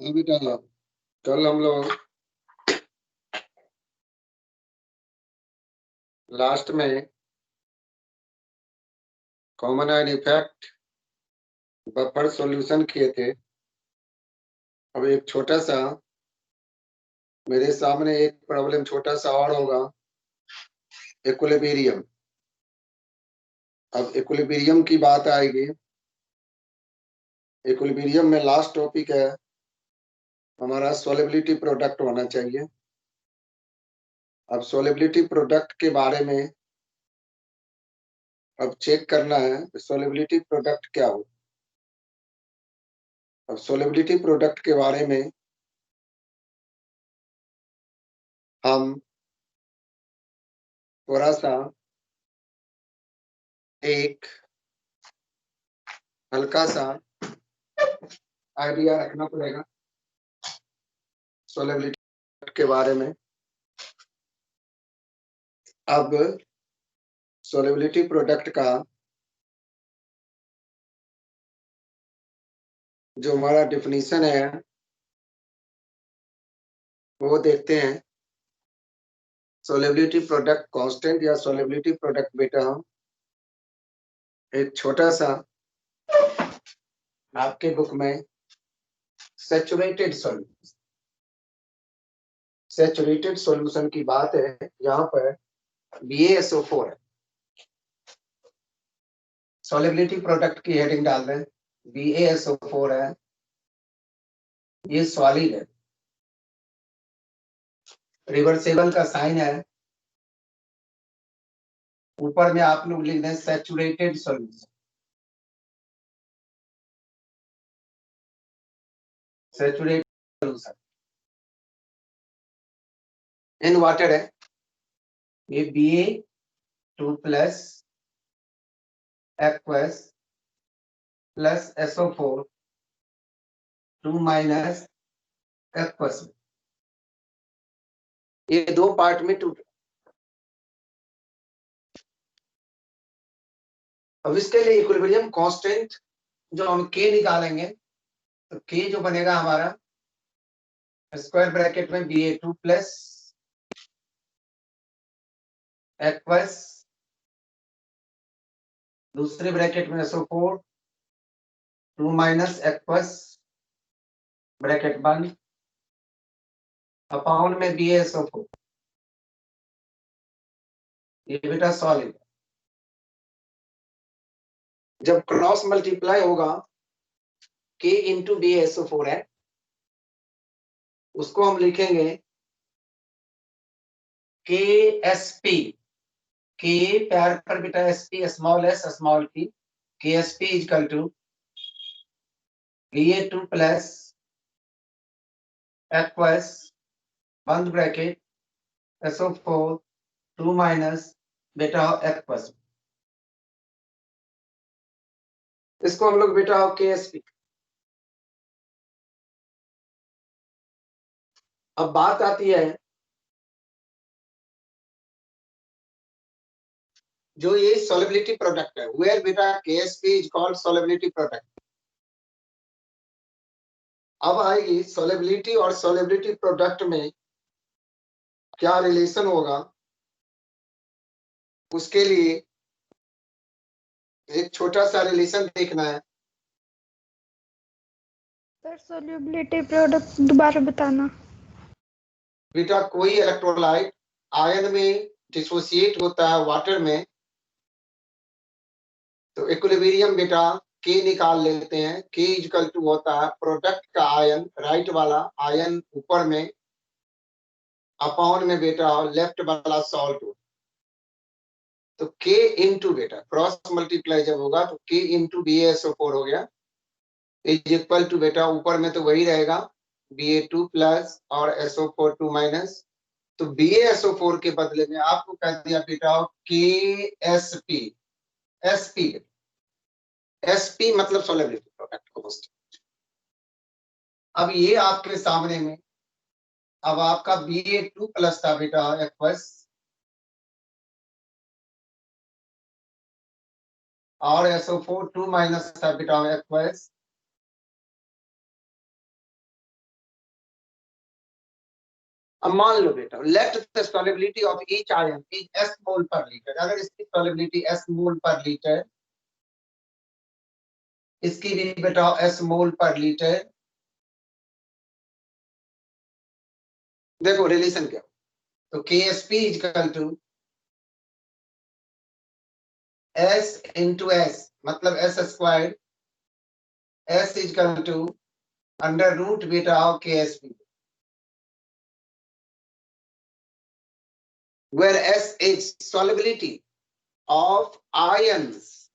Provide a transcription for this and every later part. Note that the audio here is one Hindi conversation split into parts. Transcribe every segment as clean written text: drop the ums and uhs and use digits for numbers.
हाँ बेटा, कल हम लोग लास्ट में common ion effect buffer solution किए थे। अब एक छोटा सा मेरे सामने एक प्रॉब्लम छोटा सा और होगा, इक्विलिब्रियम। अब इक्विलिब्रियम की बात आएगी। इक्विलिब्रियम में लास्ट टॉपिक है हमारा सॉल्युबिलिटी प्रोडक्ट होना चाहिए। अब सॉल्युबिलिटी प्रोडक्ट के बारे में अब चेक करना है सॉल्युबिलिटी प्रोडक्ट क्या हो। अब सॉल्युबिलिटी प्रोडक्ट के बारे में हम थोड़ा सा एक हल्का सा आइडिया रखना पड़ेगा सॉल्युबिलिटी के बारे में। अब सॉल्युबिलिटी प्रोडक्ट का जो हमारा डिफिनीशन है वो देखते हैं। सॉल्युबिलिटी प्रोडक्ट कांस्टेंट या सॉल्युबिलिटी प्रोडक्ट बेटा हम एक छोटा सा आपके बुक में सैचुरेटेड सॉल्यूशन की बात है। यहाँ पर BaSO4 है। सॉल्युबिलिटी प्रोडक्ट की हेडिंग डाल दें, BaSO4 है, ये सॉलिड है, रिवर्सेबल का साइन है। ऊपर में आप लोग लिख दें saturated solution. Saturated solution in water है, ये Ba2 plus aqueous plus SO4 2 minus aqueous. ये दो पार्ट में टूट। अब इसके लिए इक्विलिब्रियम कांस्टेंट जो हम K निकालेंगे तो K जो बनेगा हमारा स्क्वायर ब्रैकेट में Ba2 प्लस एक्वस दूसरे ब्रैकेट में SO4 2 माइनस एक्वस ब्रैकेट बंद अपॉन में BaSO4। ये बेटा सॉलिड जब क्रॉस मल्टीप्लाई होगा K इंटू BaSO4 है, उसको हम लिखेंगे KSP। K पैर पर बेटा SP small s small p, KSP equal to Ba2 plus aqueous बंद ब्रैकेट SO4 2 माइनस बेटा एक्वस। इसको हम लोग बेटा KSP। अब बात आती है जो ये सॉल्युबिलिटी प्रोडक्ट है, वेयर बेटा KSP is called solubility product. अब आएगी सॉल्युबिलिटी और सॉल्युबिलिटी प्रोडक्ट में क्या रिलेशन होगा, उसके लिए एक छोटा सा रिलेशन देखना है। सर सॉल्युबिलिटी प्रोडक्ट दोबारा बताना। बेटा कोई इलेक्ट्रोलाइट आयन में डिसोसिएट होता है वाटर में, तो इक्विलिब्रियम बेटा K निकाल लेते हैं। K इक्वल टू होता है प्रोडक्ट का आयन, राइट वाला आयन ऊपर में अपॉन में बेटा लेफ्ट वाला सॉल्ट। तो K इंटू बेटा क्रॉस मल्टीप्लाई जब होगा तो K इंटू BaSO4 हो गया इज इक्वल टू बेटा ऊपर में तो वही रहेगा Ba2 प्लस और SO4 2 माइनस। तो BaSO4 के बदले में आपको कह दिया बेटा KSP। SP मतलब सॉल्युबिलिटी प्रोडक्ट कांस्टेंट। अब ये आपके सामने में अब आपका Ba2 प्लस था बेटा एक्वस और SO4 2 माइनस था बेटा एक्वस अब मान लो बेटा, let the solubility of each ion is S mole पर लीटर। अगर इसकी सॉल्युबिलिटी एस मोल पर लीटर, इसकी भी बेटा एस मोल पर लीटर, देखो रिलेशन क्या, तो K S P equal to S into S, मतलब S square, S equal to under root बेटा of K S P, where S is solubility of ions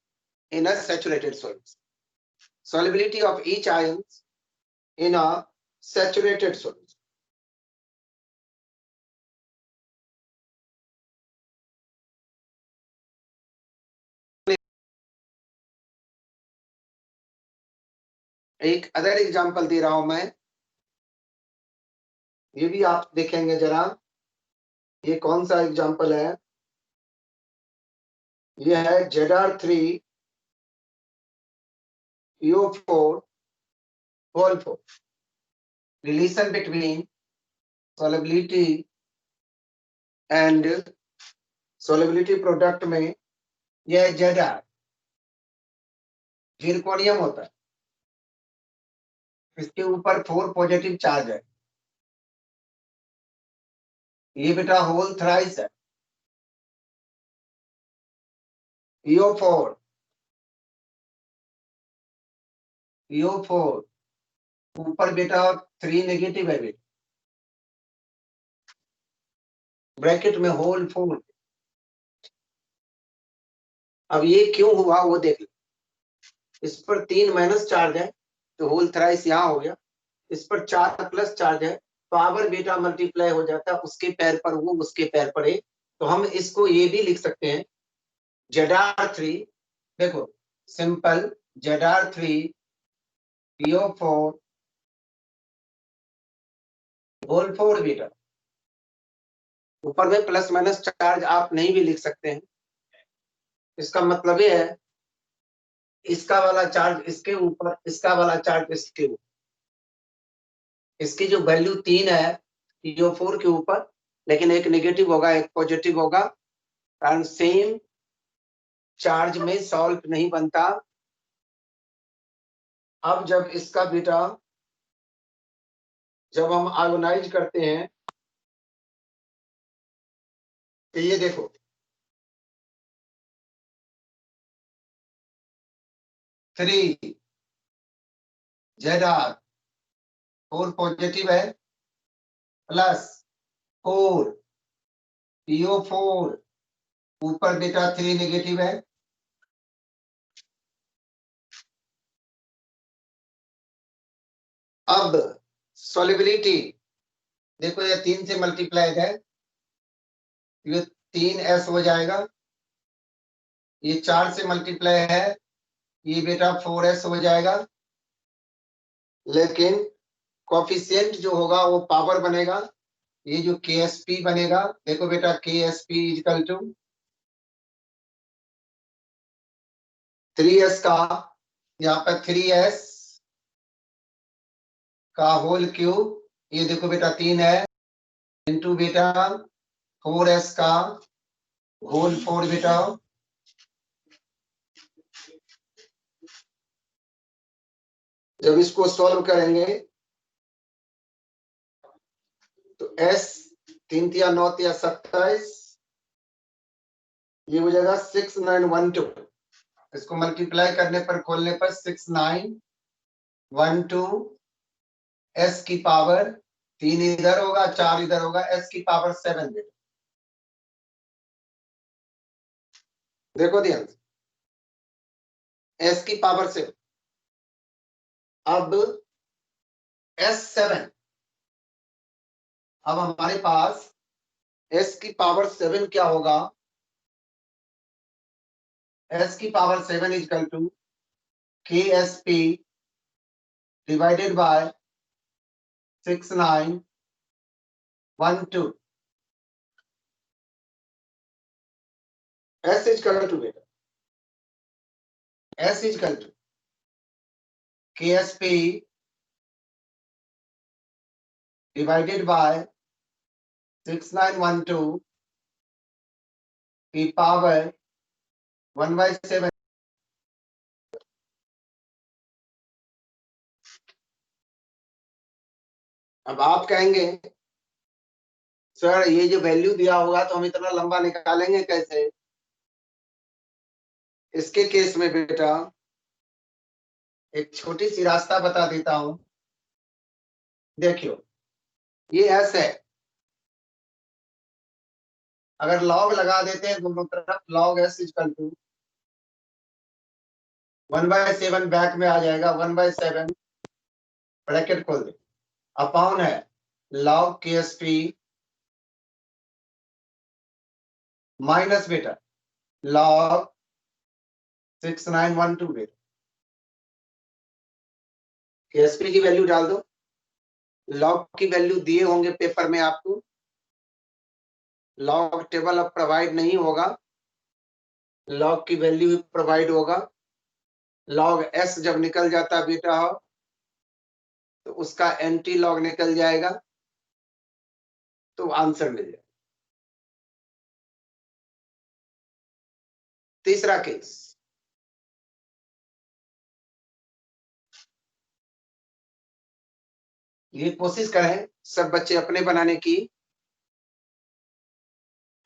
in a saturated solid. Solubility of each ions in a saturated solid. एक अदर एग्जांपल दे रहा हूं मैं, ये भी आप देखेंगे जरा, ये कौन सा एग्जांपल है, ये है Zr3 PO4 whole 4, relation between solubility and solubility product में यह Zr जिरकोनियम होता है, इसके ऊपर 4 पॉजिटिव चार्ज है, ये बेटा होल थ्राइस है, PO4 ऊपर बेटा 3 नेगेटिव है बेटा, ब्रैकेट में होल 4। अब ये क्यों हुआ वो देख लो, इस पर 3 माइनस चार्ज है तो होल थ्राइस यहाँ हो गया, इस पर 4 प्लस चार्ज है, पावर बेटा मल्टीप्लाई हो जाता है, उसके पैर पर वो उसके पैर पर एक, तो हम इसको ये भी लिख सकते हैं Zr3, देखो सिंपल Zr3 PO4 होल 4 बेटा, ऊपर में प्लस माइनस चार्ज आप नहीं भी लिख सकते हैं, इसका मतलब ये है इसका वाला चार्ज इसके ऊपर, इसका वाला चार्ज इसके ऊपर, इसकी जो वैल्यू 3 है PO4 के ऊपर, लेकिन एक नेगेटिव होगा एक पॉजिटिव होगा, कारण सेम चार्ज में सॉल्ट नहीं बनता। अब जब इसका बेटा जब हम आयोनाइज करते हैं तो ये देखो 3 Zr 4 पॉजिटिव है प्लस 4 PO4 ऊपर बेटा 3 नेगेटिव है, अब सॉल्युबिलिटी देखो ये 3 से मल्टीप्लाइड है, ये 3s हो जाएगा, ये 4 से मल्टीप्लाई है, ये बेटा 4s हो जाएगा, लेकिन कोफिशिएंट जो होगा वो पावर बनेगा, ये जो KSP बनेगा, देखो बेटा KSP इक्वल टू 3s का, यहाँ पर 3s का होल क्यूब, ये देखो बेटा 3 है, इंटू बेटा 4s का होल 4 बेटा, जब इसको सॉल्व करेंगे तो s 3 या 9 या 27, ये हो जाएगा 6912, इसको मल्टीप्लाई करने पर खोलने पर 6912 s की पावर 3 इधर होगा 4 इधर होगा, s की पावर 7 बेटा, देखो ध्यान से s की पावर 7, अब S7, अब हमारे पास s की पावर 7 क्या होगा, s की power 7 equal to KSP divided by 6912, s equal to बेटा s equal to KSP divided by 6912 की पावर 1/7। अब आप कहेंगे सर ये जो वैल्यू दिया होगा तो हम इतना लंबा निकालेंगे कैसे? इसके केस में बेटा एक छोटी सी रास्ता बता देता हूं। देखियो, ये एस है, अगर लॉग लगा देते हैं दोनों तरफ, log S equal to 1/7 back में आ जाएगा, 1/7 ब्रैकेट खोल दे, अपॉन है log K S P minus बेटा लॉग 6912 बेटा। के एस पी की वैल्यू डाल दो, लॉग की वैल्यू दिए होंगे पेपर में आपको, लॉग टेबल अब प्रोवाइड नहीं होगा, लॉग की वैल्यू प्रोवाइड होगा। लॉग एस जब निकल जाता बेटा हो तो उसका एंटी लॉग निकल जाएगा, तो आंसर मिल जाएगा। तीसरा केस, ये कोशिश करें सब बच्चे अपने बनाने की।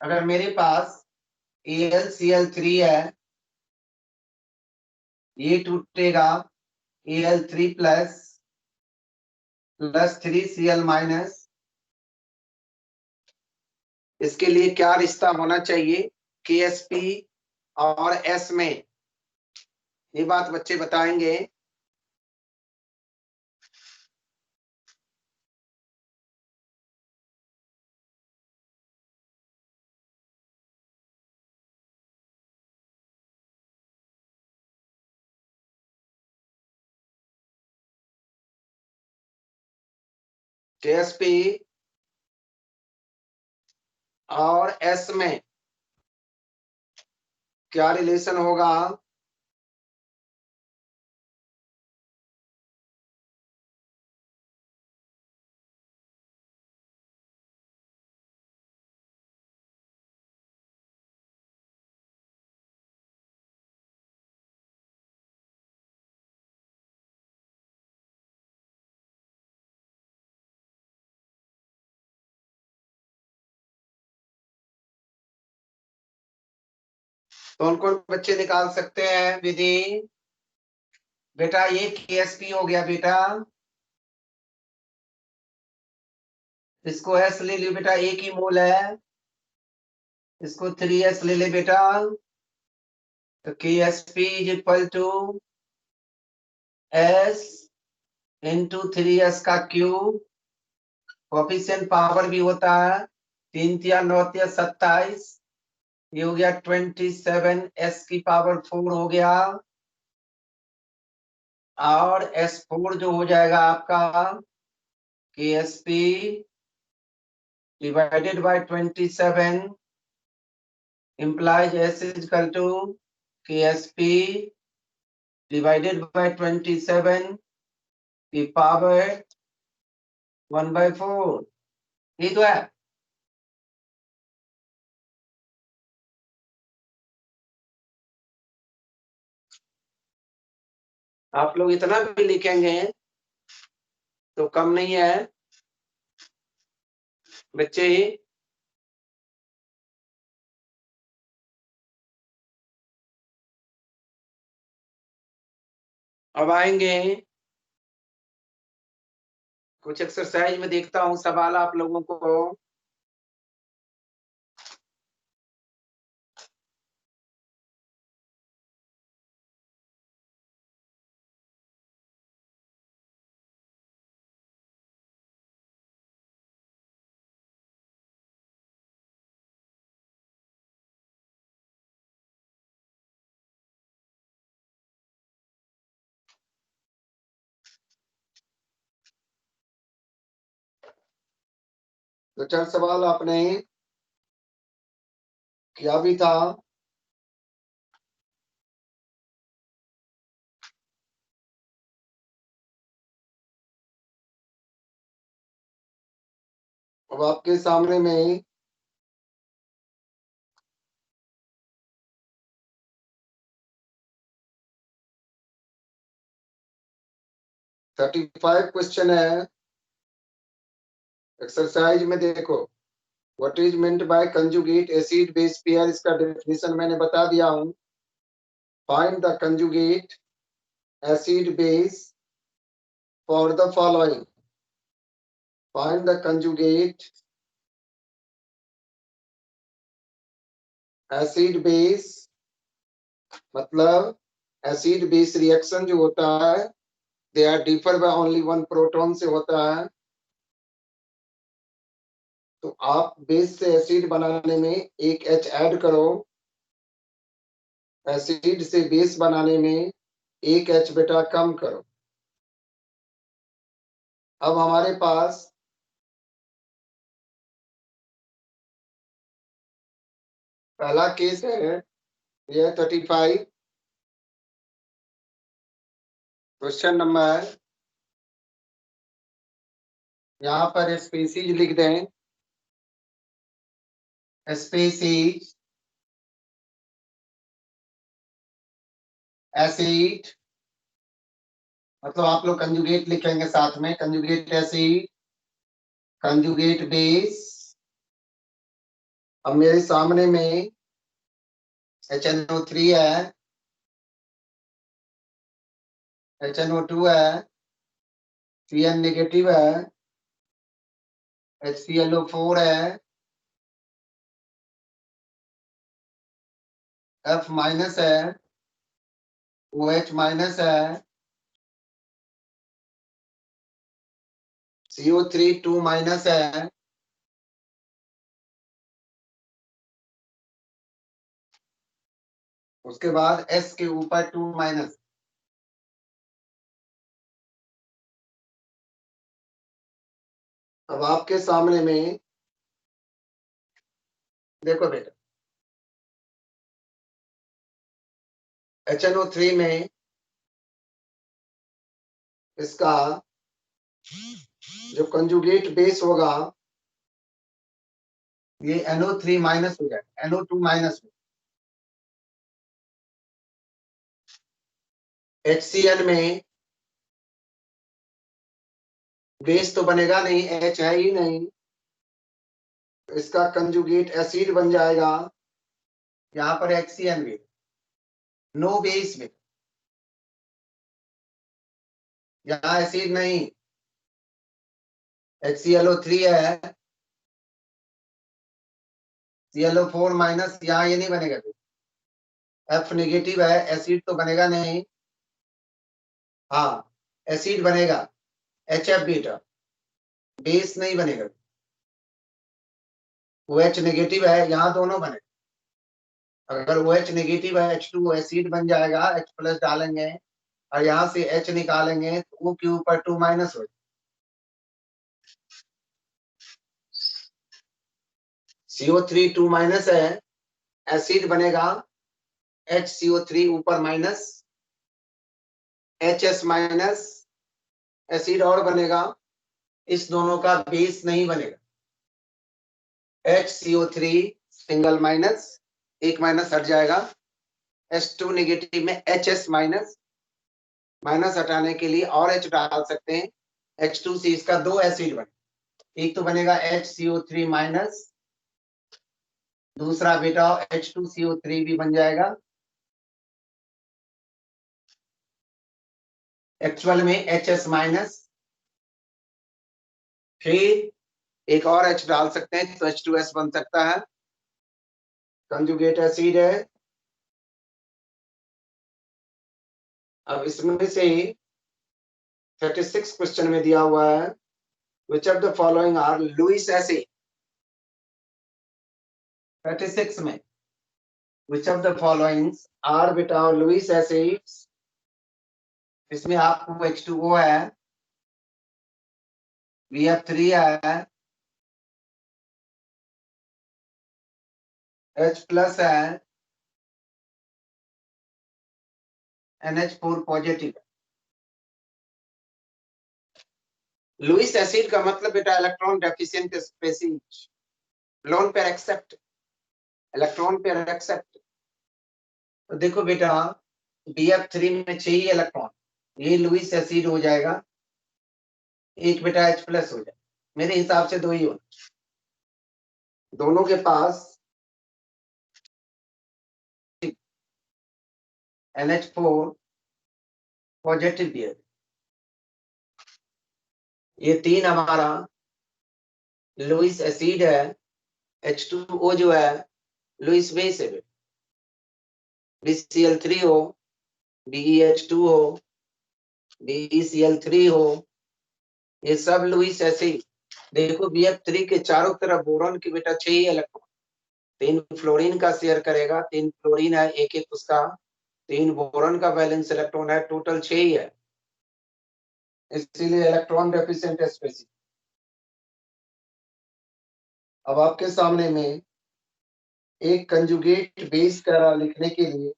अगर मेरे पास AlCl3 है, ये टूटेगा Al3 प्लस 3Cl माइनस। इसके लिए क्या रिश्ता होना चाहिए KsP और S में, ये बात बच्चे बताएंगे। KsP और S में क्या रिलेशन होगा? कौन कौन बच्चे निकाल सकते हैं विधि? बेटा ये KsP हो गया बेटा, इसको S ले लियो बेटा, एक ही मोल है, इसको 3S ले ले बेटा, तो KsP is equal to S into 3S का क्यूब, कोफिशिएंट पावर भी होता है, 3 तिया 9 तिया 27, ये हो गया 27, S की पावर 4 हो गया, और S4 जो हो जाएगा आपका KsP divided by 27 implies S is equal to KsP divided by 27 की पावर 1/4, ये तो है। आप लोग इतना भी लिखेंगे तो कम नहीं है बच्चे। अब आएंगे कुछ एक्सरसाइज में, देखता हूं सवाल आप लोगों को। तो 4 सवाल आपने किया भी था, अब आपके सामने में थर्टी 35 क्वेश्चन है। एक्सरसाइज में देखो, what is meant by conjugate acid base pair, इसका डेफिनेशन मैंने बता दिया हूं। Find the conjugate acid base for the following. Find the conjugate acid base, मतलब एसिड बेस रिएक्शन जो होता है, they are differ by only one proton से होता है। तो आप बेस से एसिड बनाने में एक H ऐड करो, एसिड से बेस बनाने में एक H बेटा कम करो। अब हमारे पास पहला केस है, यह 35 क्वेश्चन नंबर, यहाँ पर स्पीसीज लिख दें। स्पीसीज एसिड, मतलब आप लोग कंजुगेट लिखेंगे साथ में, कंजुगेट एसिड, कंजुगेट बेस। अब मेरे सामने में HNO3 है, HNO2 है, Cn नेगेटिव है, HClO4 है, F माइनस है, OH माइनस है, CO3 2 माइनस है, उसके बाद S के ऊपर 2 माइनस। अब आपके सामने में देखो बेटा, HNO3 में इसका जो कंजुगेट बेस होगा, ये NO3 माइनस हो जाएगा, NO2 माइनस। HCl में बेस तो बनेगा नहीं, H है ही नहीं, तो इसका कंजुगेट एसिड बन जाएगा। यहाँ पर HCl में नो बेस में, यहाँ एसिड नहीं, HClO3 है, ClO4 माइनस, यहाँ ये नहीं बनेगा। F नेगेटिव है, एसिड तो बनेगा नहीं। हाँ, एसिड बनेगा HF बीटा, बेस नहीं बनेगा। OH नेगेटिव है, यहाँ दोनों बने। अगर OH नेगेटिव है, H2 एसिड बन जाएगा, H प्लस डालेंगे और यहाँ से H निकालेंगे तो O के ऊपर 2 माइनस हो। CO3 2 माइनस है, एसिड बनेगा HCO3 ऊपर माइनस, HS माइनस, एसिड और बनेगा, इस दोनों का बेस नहीं बनेगा। HCO3 सिंगल माइनस, एक माइनस हट जाएगा, H2 नेगेटिव में HS माइनस, माइनस हटाने के लिए और H डाल सकते हैं, H2 से इसका दो एसिड बने, एक तो बनेगा HCO3 माइनस, दूसरा बेटा H2CO3 भी बन जाएगा। एक्चुअल में HS माइनस, फिर एक और H डाल सकते हैं तो H2S बन सकता है, कंजुगेट एसिड है। अब इसमें से 36 क्वेश्चन में दिया हुआ है, which of the following are Lewis acid. 36 में which of the following are बेटा लुईस एसिड्स। इसमें आपको H2O है, BF3 है, H प्लस है, NH4 पॉजिटिव है। लुईस एसिड का मतलब बेटा electron deficient species, lone pair accept, electron pair accept. तो देखो बेटा BF3 में 6 ही इलेक्ट्रॉन, ये लुईस एसिड हो जाएगा, एक बेटा H+ हो जाएगा, मेरे हिसाब से 2 ही होना, दोनों के पास NH4 पॉजिटिव भी है। ये 3 हमारा लुईस एसिड है, H2O जो है लुईस बेस है, BCl3 हो, BeH2 हो, BeCl3 हो, ये सब लुईस एसिड। देखो BF3 के चारों तरफ बोरॉन की बेटा 6 ही इलेक्ट्रॉन, 3 फ्लोरीन का शेयर करेगा, 3 फ्लोरीन है, एक एक उसका, 3 बोरॉन का वैलेंस इलेक्ट्रॉन है, टोटल 6 ही है, इसीलिए इलेक्ट्रॉन डेफिशिएंट स्पीशीज। अब आपके सामने में एक कंजुगेट बेस कह रहा लिखने के लिए,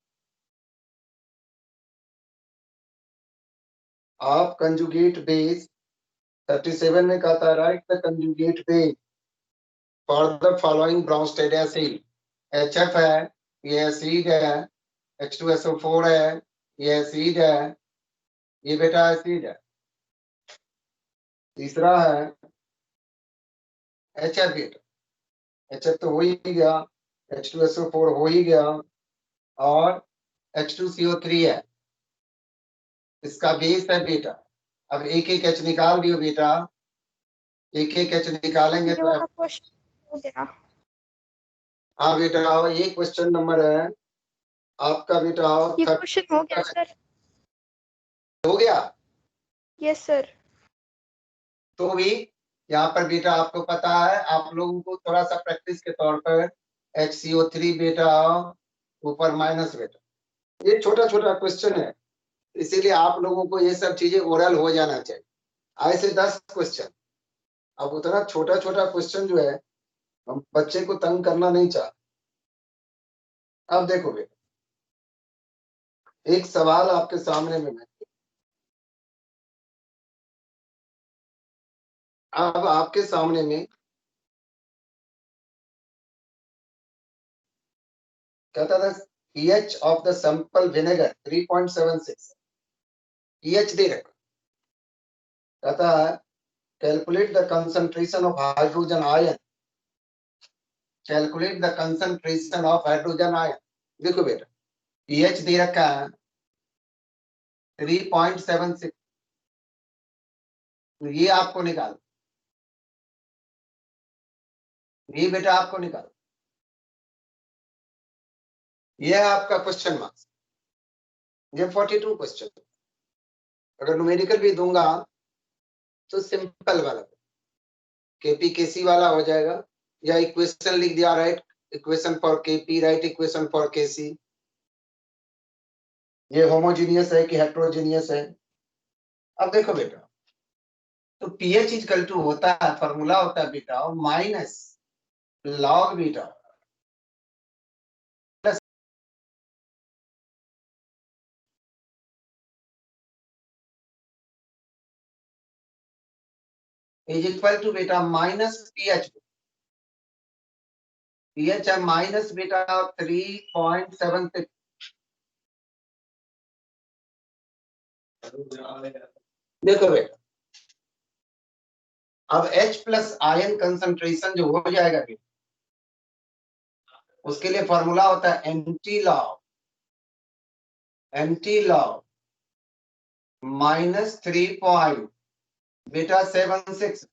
आप कंजुगेट बेस 37 में कहता है write the conjugate base for the following Bronsted acid. HF है, ये एसिड है, H2SO4 है, ये एसिड है, ये बेटा एसिड है। तीसरा है HF बेटा, HF तो हो ही गया, H2SO4 हो ही गया, और H2CO3 है, इसका बेस है बेटा। अब एक एक H निकाल दियो बेटा, एक एक H निकालेंगे ये तो वाला क्वेश्चन हो गया। हाँ बेटा, ये क्वेश्चन नंबर है आपका बेटा, ये क्वेश्चन हो गया सर। हो गया। Yes sir. तो भी यहाँ पर बेटा आपको पता है, आप लोगों को थोड़ा सा प्रैक्टिस के तौर पर HCO3 बेटा ऊपर माइनस बेटा, ये छोटा छोटा क्वेश्चन है, इसीलिए आप लोगों को ये सब चीजें ओरल हो जाना चाहिए। आए से 10 क्वेश्चन, अब उतना छोटा छोटा क्वेश्चन जो है हम बच्चे को तंग करना नहीं चाहते। अब देखो बेटा, एक सवाल आपके सामने में मैं, अब आपके सामने में कहता था pH of the sample vinegar 3.76, pH दे रखा, कहता है calculate the concentration of hydrogen ion, calculate the concentration of hydrogen ion. देखो बेटा pH दे रखा है 3.76, ये आपको निकाल, ये बेटा आपको निकाल, ये है आपका क्वेश्चन मार्क्स, ये 42 क्वेश्चन। अगर न्यूमेरिकल भी दूंगा तो सिंपल वाला KP/KC वाला हो जाएगा, या इक्वेशन लिख दिया right, equation for KP right, equation for KC, ये होमोजीनियस है कि हेट्रोजीनियस है। अब देखो बेटा, तो pH इक्वल टू होता है, फॉर्मूला होता है बेटा minus log beta plus is equal to बेटा माइनस pH, pH है माइनस बेटा 3.76। देखो बेटा, अब H+ आयन कंसंट्रेशन जो हो जाएगा बेटा, उसके लिए फॉर्मूला होता है anti log minus 3.76,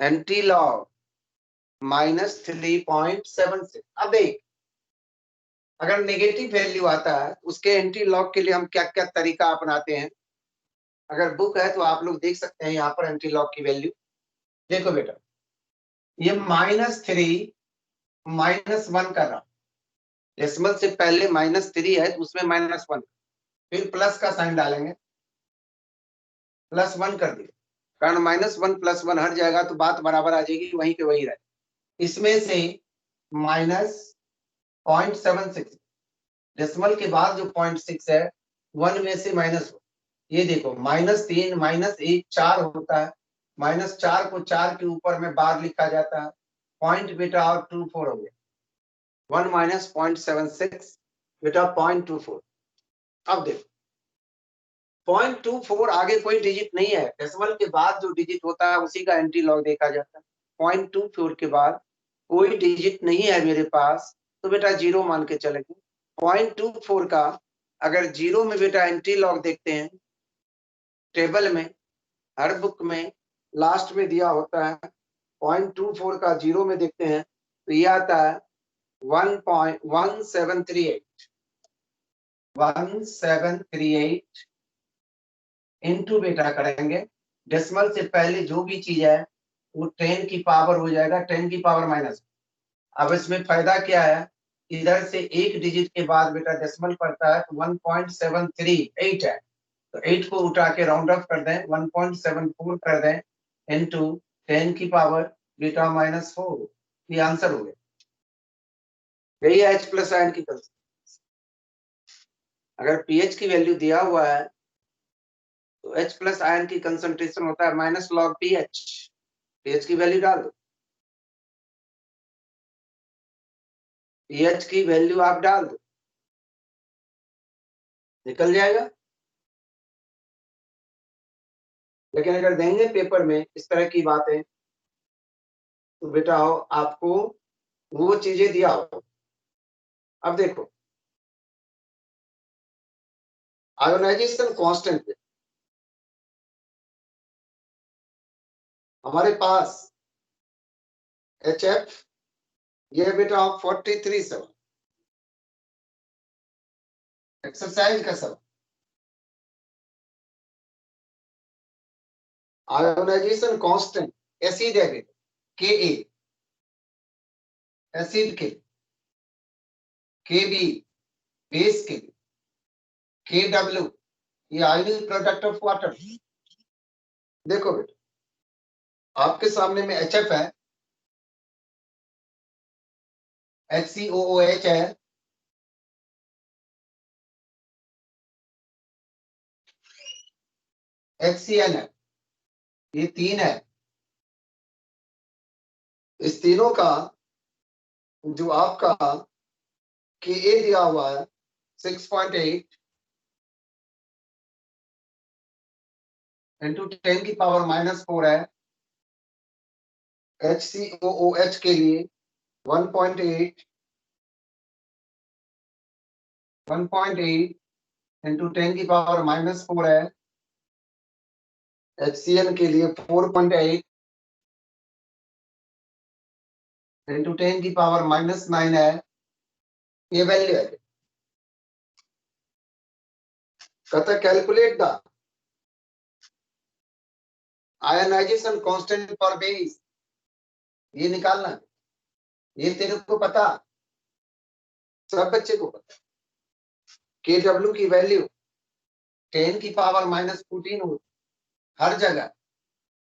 anti log minus 3.76। अब देख, अगर नेगेटिव वैल्यू आता है उसके एंटी लॉग के लिए हम क्या क्या तरीका अपनाते हैं, अगर बुक है तो आप लोग देख सकते हैं यहाँ पर एंटी लॉग की वैल्यू। देखो बेटा, ये -3 -1 कर रहा, डेसिमल से पहले -3 है तो उसमें -1, फिर प्लस का साइन डालेंगे, +1 कर दिया, कारण -1 +1 हट जाएगा तो बात बराबर आ जाएगी, वहीं के वहीं रहे। इसमें से -0.76, डेसिमल के बाद जो 0.6 है 1 में से माइनस, ये देखो -3 -1 4 होता है, -4 को 4 के ऊपर में बार लिखा जाता है, पॉइंट बेटा और 24 हो गया, 1 माइनस 0.76 बेटा 0.24। अब देखो 0.24 आगे कोई डिजिट नहीं है, डेसिमल के बाद जो डिजिट होता है उसी का एंटी लॉग देखा जाता है। 0.24 के बाद कोई डिजिट नहीं है मेरे पास, तो बेटा जीरो मान के चलेंगे। 0.24 का अगर जीरो में बेटा एंटी लॉग देखते हैं, टेबल में हर बुक में लास्ट में दिया होता है, 0.24 का जीरो में देखते हैं तो ये आता है 1.1738, 1738 इंटू बेटा करेंगे, डेसिमल से पहले जो भी चीज है वो 10 की पावर हो जाएगा, 10 की पावर माइनस। अब इसमें फायदा क्या है, इधर से एक डिजिट के बाद बेटा डेसिमल पड़ता है तो 1.738 है, तो 8 को उठा के राउंड ऑफ कर दें, 1.74 कर दें इनटू 10 की पावर बेटा -4, ये आंसर हो गया। यही है H प्लस आयन की कंसेंट्रेशन। अगर पीएच की वैल्यू दिया हुआ है तो H प्लस आयन की कंसंट्रेशन होता है माइनस लॉग पीएच, पीएच की वैल्यू डाल दो, पीएच की वैल्यू आप डाल दो, निकल जाएगा। लेकिन अगर देंगे पेपर में इस तरह की बातें तो बेटा हो आपको वो चीजें दिया हो। अब देखो आयोनाइजेशन कांस्टेंट हमारे पास HF, ये बेटा 43 सब एक्सरसाइज का सब आयोनाइजेशन कांस्टेंट एसिड है बेटा Ka, एसिड के Kb बेस के Kw ये आयनिक प्रोडक्ट ऑफ वाटर। देखो बेटा आपके सामने में HF है, HCOOH है, HCN है, ये तीन है। इस तीनों का जो आपका Ka दिया हुआ है 6.8 इंटू 10 की पावर -4 है, HCOOH के लिए 1.8 इंटू 10 की पावर -4 है, HCN के लिए 4.8 इंटू 10 की पावर -9 है। ये वैल्यू है, कहता calculate the ionization constant for base, ये निकालना है। ये तेरे को पता, सब बच्चे को पता। Kw की वैल्यू 10 की पावर -14 हो हर जगह,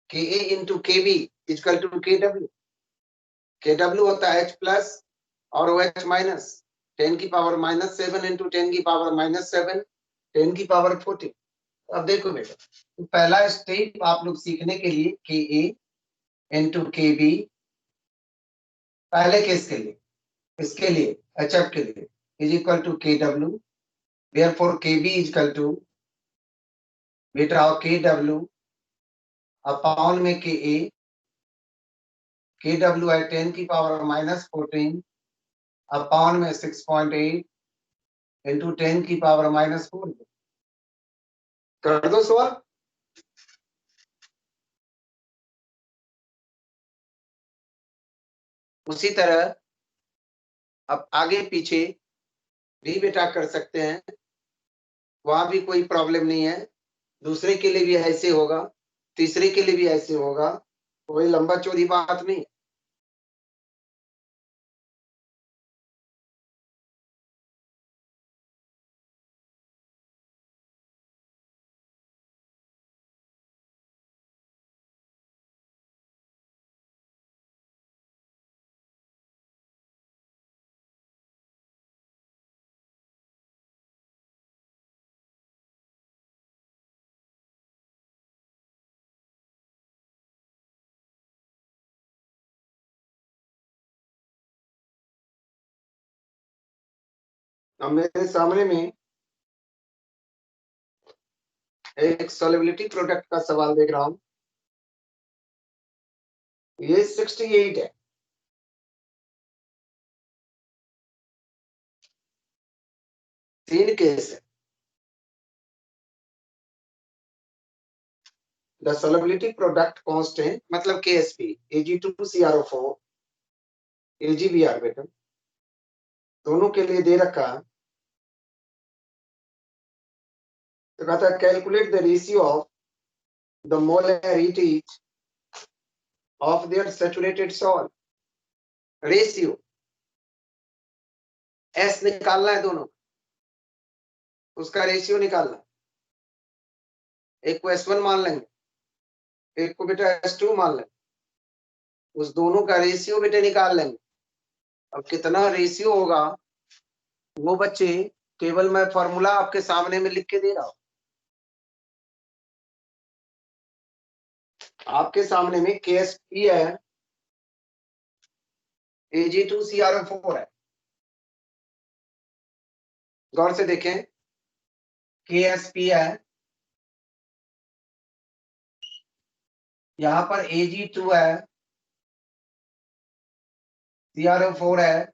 Ka into Kb is equal to Kw, Kw होता है H प्लस और OH माइनस, 10 की पावर -7 इंटू 10 की पावर -7, 10 की पावर 14। अब देखो बेटा तो पहला स्टेप आप लोग सीखने के लिए Ka इंटू Kb, पहले केस के लिए, इसके लिए HF के लिए is equal to Kw, therefore Kb is equal to बेटा Kw अपॉन में Ka, Kw है 10 की पावर -14 अपॉन में 6.8 इंटू 10 की पावर -4। कर दो सवाल। उसी तरह अब आगे पीछे भी बेटा कर सकते हैं, वहां भी कोई प्रॉब्लम नहीं है। दूसरे के लिए भी ऐसे होगा, तीसरे के लिए भी ऐसे होगा, कोई लंबा चौड़ी बात नहीं। अब मेरे सामने में एक सॉल्युबिलिटी प्रोडक्ट का सवाल देख रहा हूं। ये 68 है। तीन केस है। द सॉल्युबिलिटी प्रोडक्ट कांस्टेंट मतलब KSP Ag2CrO4 AgBr बेटा दोनों के लिए दे रखा है। तो कहता है calculate the ratio of the molarity of their saturated salt. Ratio S निकालना है दोनों, उसका रेशियो निकालना। एक को S1 मान लेंगे, एक को बेटा S2 मान लेंगे, उस दोनों का रेशियो बेटे निकाल लेंगे। अब कितना रेशियो होगा वो बच्चे केवल मैं फॉर्मूला आपके सामने में लिख के दे रहा हूं। आपके सामने में KSP है, Ag2CrO4 है। गौर से देखें, KSP है, यहां पर Ag2 है, CrO4 है,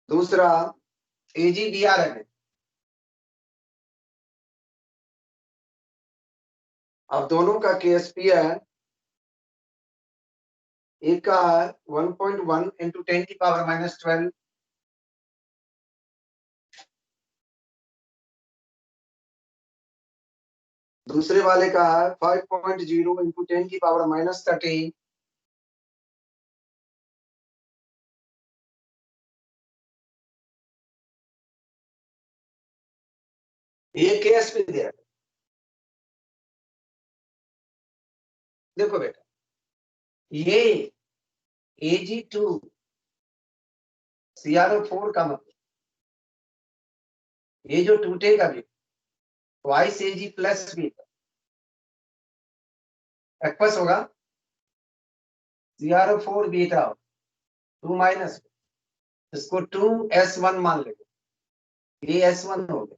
दूसरा AgBr है। अब दोनों का KSP है, एक का 1.1 इंटू 10⁻⁻12, दूसरे वाले का 5.0 इंटू 10⁻⁻13। ये KSP दे रहा है। देखो बेटा, ये Ag2CrO4 का मतलब ये जो टूटेगा भी twice Ag plus B aqueous होगा CrO4 बीटा 2 माइनस, इसको 2S1 मान लेंगे, ये S1 हो गया।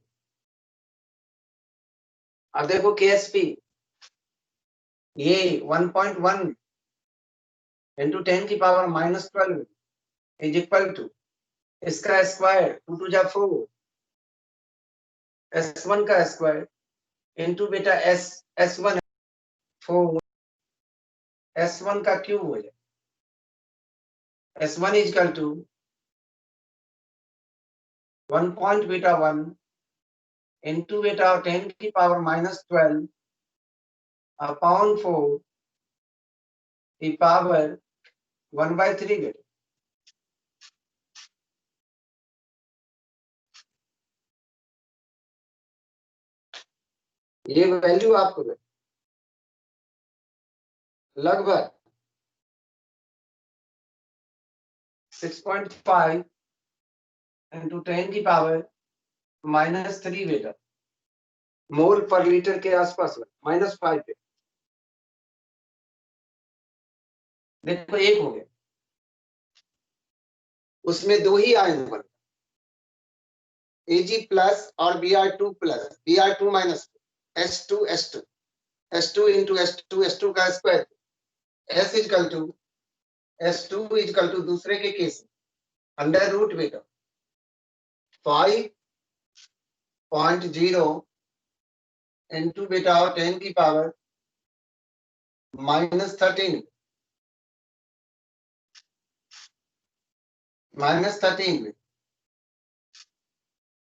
अब देखो KSP ये 1.1 इंटू 10⁻⁻12 इज इक्वल टू इसका स्क्वायर 2 टू जा 4 S1 का स्क्वायर इंटू बेटा S1 4 S1 का क्यूब हो जाए। S1 is equal to 1.1 into बेटा 10⁻⁻12 अपॉन 4 की पावर 1/3 बेटा। ये वैल्यू आपको लगभग 6.5 इंटू 10⁻⁻3 बेटा मोल पर लीटर के आसपास -5 पे। देखो एक हो गया, उसमें दो ही आयन बन Ag प्लस और Br2 plus Br2 minus S2 into S2 का square S is equal to S2 is equal to दूसरे के केस अंडर रूट बेटा 5.0 इंटू बेटा 10⁻⁻13 -13 में।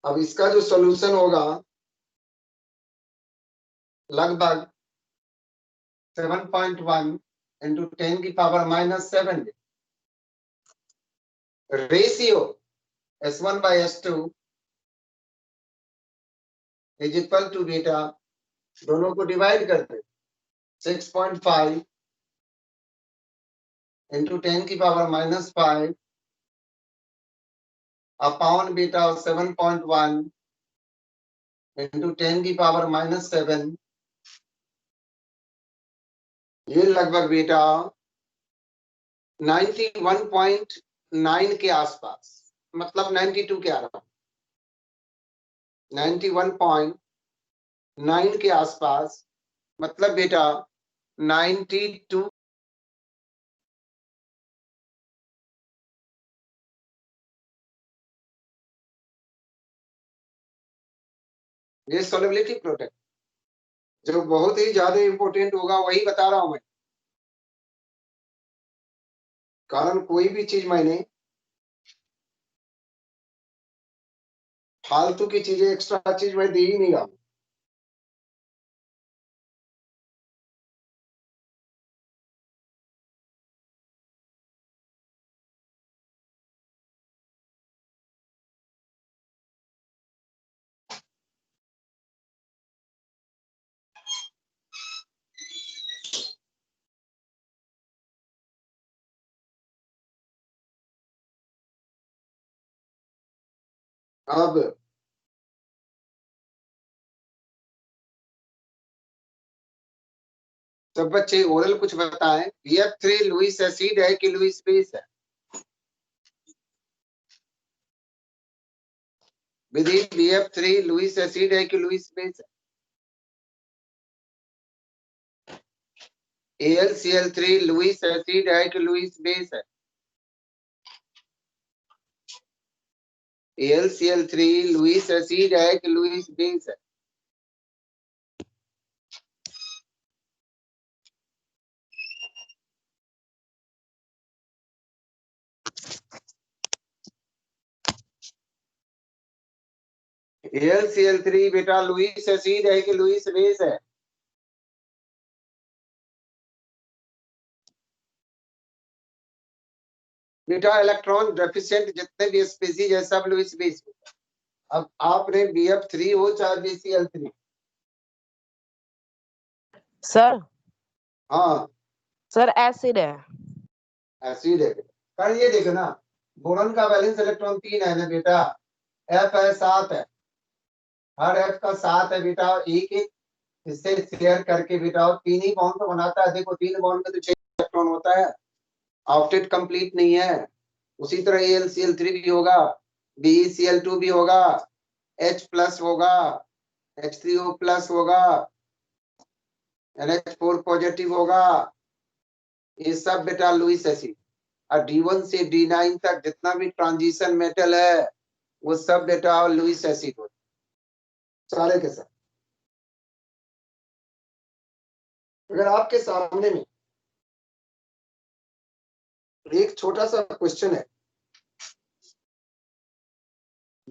अब इसका जो सॉल्यूशन होगा लगभग 7.1 into 10⁻⁻7 ratio S1/S2 is equal to बेटा दोनों को डिवाइड कर दे 6.5 इंटू 10⁻⁻5 अपॉन बेटा 7.1 इंटू 10⁻⁻7। ये लगभग बेटा 91.9 के आसपास मतलब 92 के आ रहा, 91.9 के आसपास, मतलब बेटा 92। ये सोलेबिलिटी प्रोडक्ट जो बहुत ही ज्यादा इंपॉर्टेंट होगा वही बता रहा हूं मैं, कारण कोई भी चीज मैंने फालतू की चीजें, एक्स्ट्रा चीज मैं दे ही नहीं रहा हूं। अब सब बच्चे ओरल कुछ बताएं, BF3 लुईस एसिड है कि लुईस बेस है? विधि BF3 लुईस एसिड है कि लुईस बेस है? AlCl3 लुईस एसिड है कि लुईस बेस है? AlCl3 लुईस एसिड है कि लुईस बेस है? AlCl3 बेटा लुईस एसिड है कि लुईस बेस है? बेटा इलेक्ट्रॉन डेफिशिएंट जितने भी स्पीसीज है सब लुईस बेस। अब आपने BF3 हो चाहे BCl3। सर हाँ सर एसिड है। एसिड है। पर ये देखो ना, बोरॉन का वैलेंस इलेक्ट्रॉन 3 है ना बेटा, F है 7 है, हर F का 7 है बेटा, एक एक इससे शेयर करके बेटा 3 ही बॉन्ड तो बनाता है। देखो 3 बॉन्ड में तो 6 इलेक्ट्रॉन होता है, ऑक्टेट कंप्लीट नहीं है। उसी तरह AlCl3 भी होगा, BeCl2 भी होगा, H प्लस होगा, H3O प्लस होगा, NH4 पॉजिटिव होगा, ये सब बेटा लुईस एसिड। और D1 से D9 तक जितना भी ट्रांजिशन मेटल है वो सब बेटा लुईस एसिड होता है, सारे के साथ। अगर आपके सामने में एक छोटा सा क्वेश्चन है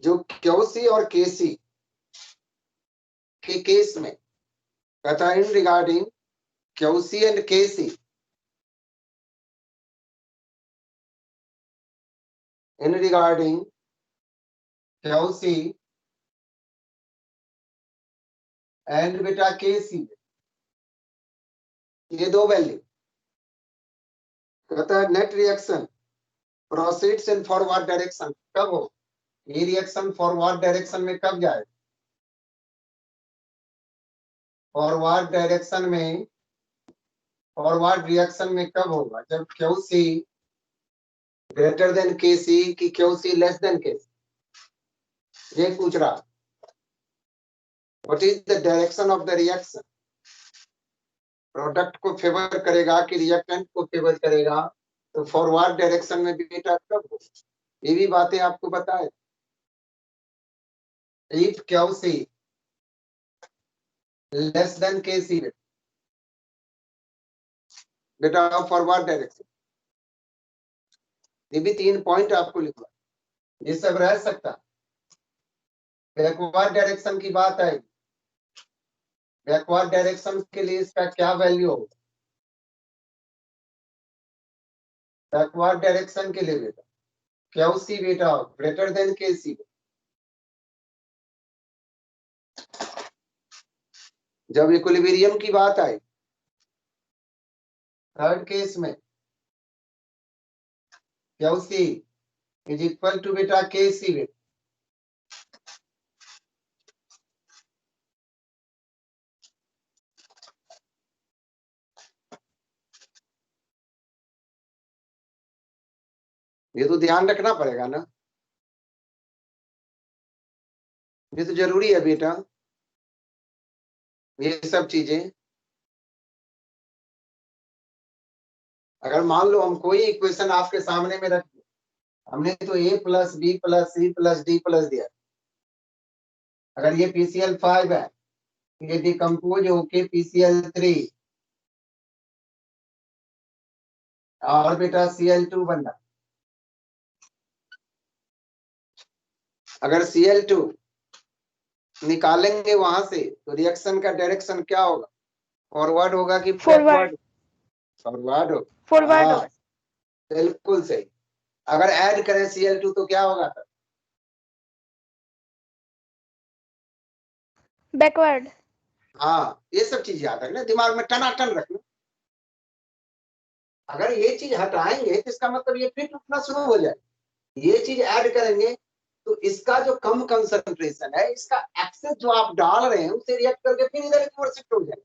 जो क्यूसी और केसी के केस में कहता है, in regarding QC and KC, in regarding QC and बेटा केसी, ये दो वैल्यू कहता है net reaction proceeds in forward direction कब हो? ये रिएक्शन फॉरवर्ड डायरेक्शन में कब जाए? फॉरवर्ड डायरेक्शन में, फॉरवर्ड रिएक्शन में कब होगा? जब क्यूसी ग्रेटर देन केसी की क्यूसी लेस देन केसी, ये पूछ रहा। What is the direction of the reaction? Product को फेवर करेगा कि रिएक्टेंट को फेवर करेगा? तो फॉरवर्ड डायरेक्शन में बेटा कब हो? ये भी बातें आपको बताए। इफ क्यूसी लेस देन केसी बेटा फॉरवर्ड डायरेक्शन, ये भी 3 पॉइंट आपको लिखवा, ये सब रह सकता। बैकवर्ड डायरेक्शन की बात आएगी, बैकवर्ड डायरेक्शन के लिए इसका क्या वैल्यू होगा? बैकवर्ड डायरेक्शन के लिए बेटा क्यूसी बेटा ग्रेटर देन केसी, जब इक्विलिब्रियम की बात आई थर्ड केस में क्यूसी इज इक्वल टू बेटा केसी बेटा, ये तो ध्यान रखना पड़ेगा ना। ये तो जरूरी है बेटा, ये सब चीजें। अगर मान लो हम कोई इक्वेशन आपके सामने में रख, हमने तो a plus B plus C plus D plus दिया, अगर ये PCl5 है, ये डिकम्पोज होके PCl3 और बेटा Cl2 बन रहा। अगर Cl2 निकालेंगे वहां से तो रिएक्शन का डायरेक्शन क्या होगा, फॉरवर्ड होगा कि बैकवर्ड? फॉरवर्ड हो। फॉरवर्ड हाँ, बिल्कुल सही। अगर ऐड करें Cl2 तो क्या होगा? बैकवर्ड। हाँ, ये सब चीज याद रखना, दिमाग में टनाटन रखना। अगर ये चीज हटाएंगे तो इसका मतलब ये फिर टूटना शुरू हो जाए, ये चीज ऐड करेंगे तो इसका जो कम कंसंट्रेशन है, इसका एक्सेस जो आप डाल रहे हैं उससे रिएक्ट करके फिर इधर की ओर शिफ्ट हो जाए,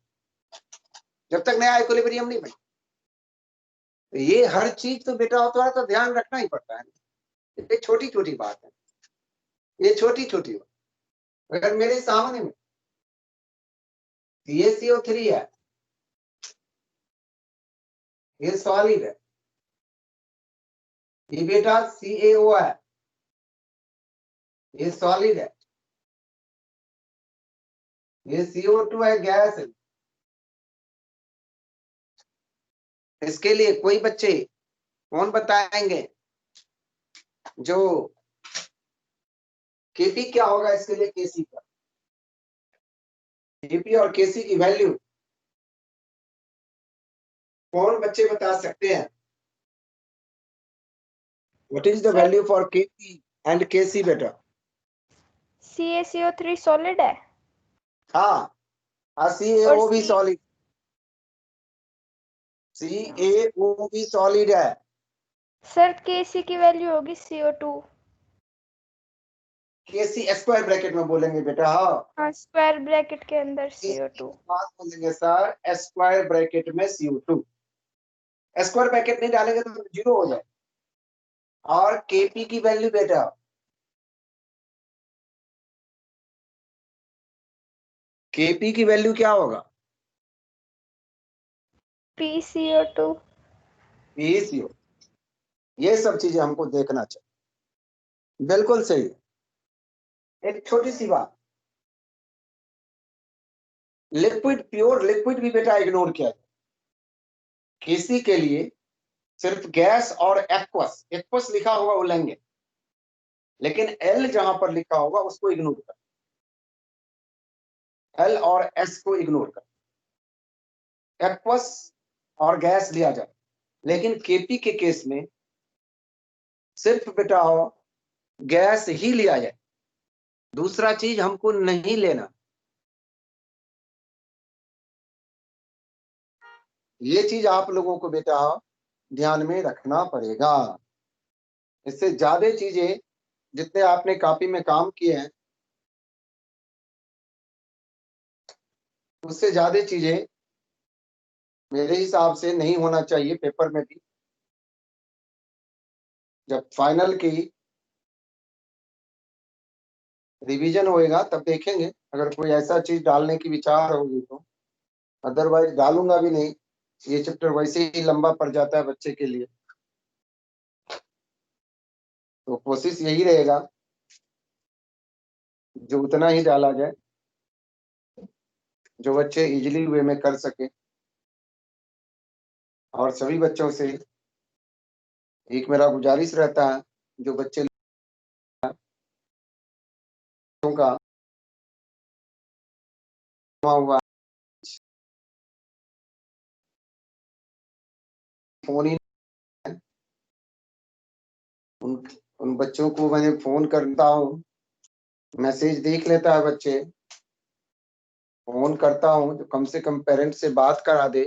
जब तक नया इक्विलिब्रियम नहीं बने। तो ये हर चीज तो बेटा थोड़ा तो ध्यान रखना ही पड़ता है। ये छोटी छोटी बात है, ये छोटी छोटी बात। अगर मेरे सामने में CaCO3 है, ये सॉलिड है, ये बेटा CaO है, ये सॉलिड है, ये CO2 है, गैस है। इसके लिए कोई बच्चे कौन बताएंगे जो Kp क्या होगा इसके लिए, Kc का, Kp और Kc की वैल्यू कौन बच्चे बता सकते हैं? What is the Sir, value for Kp and Kc बेटा? CaCO3 सॉलिड है हाँ, CaO भी सॉलिड, CaO भी सॉलिड है। सर Kc की वैल्यू होगी CO2। Kc स्क्वायर ब्रैकेट में बोलेंगे बेटा। हाँ, स्क्वायर ब्रैकेट के अंदर CO2। बात बोलेंगे सर, स्क्वायर ब्रैकेट में CO2, स्क्वायर ब्रैकेट नहीं डालेंगे तो जीरो हो जाए। और Kp की वैल्यू बेटा, Kp की वैल्यू क्या होगा? PCO2। PCO। ये सब चीजें हमको देखना चाहिए, बिल्कुल सही। एक छोटी सी बात, लिक्विड, प्योर लिक्विड भी बेटा इग्नोर किया जाए। किसी के लिए सिर्फ गैस और एक्वस, एक्वस लिखा होगा वो लेंगे, लेकिन एल जहां पर लिखा होगा उसको इग्नोर कर, एल और एस को इग्नोर कर, एक्वस और गैस लिया जाए। लेकिन केपी के केस में सिर्फ बेटा गैस ही लिया जाए, दूसरा चीज हमको नहीं लेना। ये चीज आप लोगों को बेटा ध्यान में रखना पड़ेगा। इससे ज्यादा चीजें जितने आपने कॉपी में काम किए हैं, उससे ज्यादा चीजें मेरे हिसाब से नहीं होना चाहिए पेपर में भी। जब फाइनल की रिवीजन होएगा तब देखेंगे, अगर कोई ऐसा चीज डालने की विचार होगी तो, अदरवाइज डालूंगा भी नहीं। ये चैप्टर वैसे ही लंबा पड़ जाता है बच्चे के लिए, तो कोशिश यही रहेगा जो उतना ही डाला जाए जो बच्चे इजीली वे में कर सके। और सभी बच्चों से एक मेरा गुजारिश रहता है, जो बच्चे का हुआ फोन ही, उन बच्चों को मैंने फोन करता हूँ, मैसेज देख लेता है बच्चे, फोन करता हूँ तो कम से कम पेरेंट्स से बात करा दे,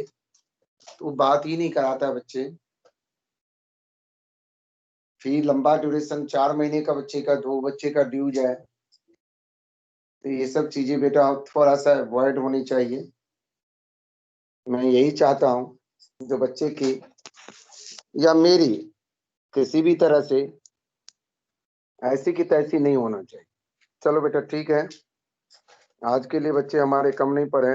तो बात ही नहीं कराता बच्चे। फिर लंबा ड्यूरेशन 4 महीने का बच्चे का, 2 बच्चे का ड्यूज है, तो ये सब चीजें बेटा थोड़ा सा अवॉइड होनी चाहिए। मैं यही चाहता हूँ जो बच्चे की या मेरी किसी भी तरह से ऐसी की तैसी नहीं होना चाहिए। चलो बेटा ठीक है, आज के लिए बच्चे हमारे कम नहीं पढ़े।